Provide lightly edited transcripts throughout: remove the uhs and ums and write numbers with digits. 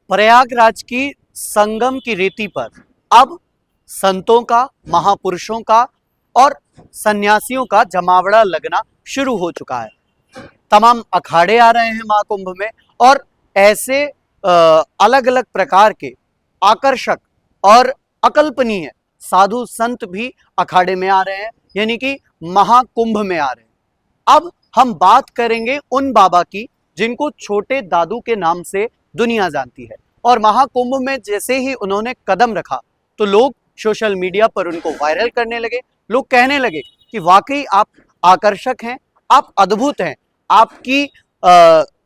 प्रयागराज की संगम की रेती पर अब संतों का, महापुरुषों का और सन्यासियों का जमावड़ा लगना शुरू हो चुका है। तमाम अखाड़े आ रहे हैं महाकुंभ में और ऐसे अलग अलग प्रकार के आकर्षक और अकल्पनीय साधु संत भी अखाड़े में आ रहे हैं, यानी कि महाकुंभ में आ रहे हैं। अब हम बात करेंगे उन बाबा की जिनको छोटे दादू के नाम से दुनिया जानती है। और महाकुंभ में जैसे ही उन्होंने कदम रखा तो लोग सोशल मीडिया पर उनको वायरल करने लगे। लोग कहने लगे कि वाकई आप आकर्षक हैं, आप अद्भुत हैं, आपकी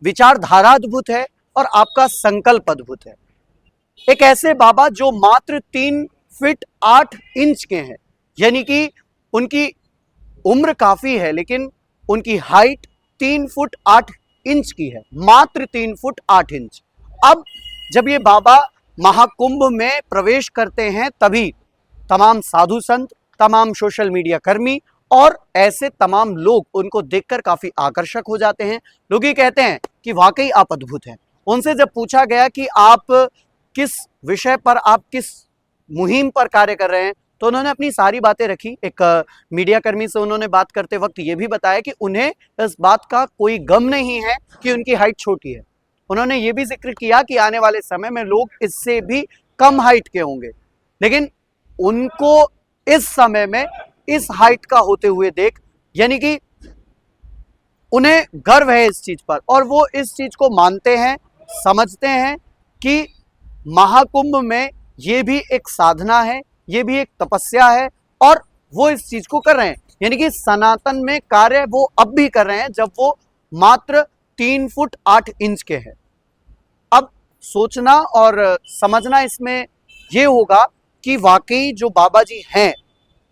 विचारधारा अद्भुत है और आपका संकल्प अद्भुत है। एक ऐसे बाबा जो मात्र 3 फीट 8 इंच के हैं, यानी कि उनकी उम्र काफी है लेकिन उनकी हाइट 3 फुट 8 इंच की है, मात्र 3 फुट 8 इंच। अब जब ये बाबा महाकुंभ में प्रवेश करते हैं तभी तमाम साधु संत, तमाम सोशल मीडिया कर्मी और ऐसे तमाम लोग उनको देखकर काफी आकर्षक हो जाते हैं। लोग ये कहते हैं कि वाकई आप अद्भुत हैं। उनसे जब पूछा गया कि आप किस विषय पर, आप किस मुहिम पर कार्य कर रहे हैं, तो उन्होंने अपनी सारी बातें रखी। एक मीडिया कर्मी से उन्होंने बात करते वक्त ये भी बताया कि उन्हें इस बात का कोई गम नहीं है कि उनकी हाइट छोटी है। उन्होंने ये भी जिक्र किया कि आने वाले समय में लोग इससे भी कम हाइट के होंगे, लेकिन उनको इस समय में इस हाइट का होते हुए देख, यानी कि उन्हें गर्व है इस चीज पर और वो इस चीज को मानते हैं, समझते हैं कि महाकुंभ में ये भी एक साधना है, ये भी एक तपस्या है और वो इस चीज को कर रहे हैं। यानी कि सनातन में कार्य वो अब भी कर रहे हैं जब वो मात्र 3 फुट 8 इंच के हैं। अब सोचना और समझना इसमें ये होगा कि वाकई जो बाबा जी हैं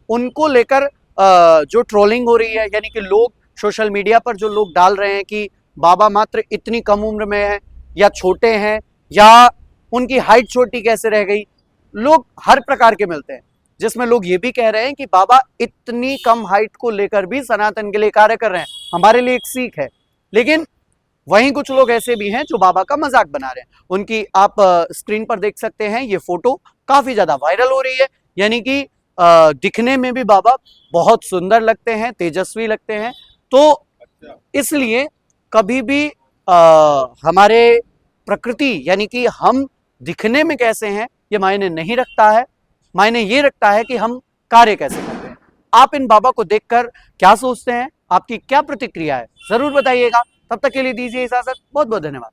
उनको लेकर जो ट्रोलिंग हो रही है, यानी कि लोग सोशल मीडिया पर जो लोग डाल रहे हैं कि बाबा मात्र इतनी कम उम्र में है या छोटे हैं या उनकी हाइट छोटी कैसे रह गई, लोग हर प्रकार के मिलते हैं, जिसमें लोग ये भी कह रहे हैं कि बाबा इतनी कम हाइट को लेकर भी सनातन के लिए कार्य कर रहे हैं, हमारे लिए एक सीख है। लेकिन वहीं कुछ लोग ऐसे भी हैं जो बाबा का मजाक बना रहे हैं। उनकी आप स्क्रीन पर देख सकते हैं, ये फोटो काफी ज्यादा वायरल हो रही है। यानी कि दिखने में भी बाबा बहुत सुंदर लगते हैं, तेजस्वी लगते हैं। तो इसलिए कभी भी हमारे प्रकृति, यानी कि हम दिखने में कैसे हैं, ये मायने नहीं रखता है। मायने ये रखता है कि हम कार्य कैसे करते हैं। आप इन बाबा को देखकर क्या सोचते हैं, आपकी क्या प्रतिक्रिया है, जरूर बताइएगा। तब तक के लिए दीजिए इजाजत। बहुत बहुत धन्यवाद।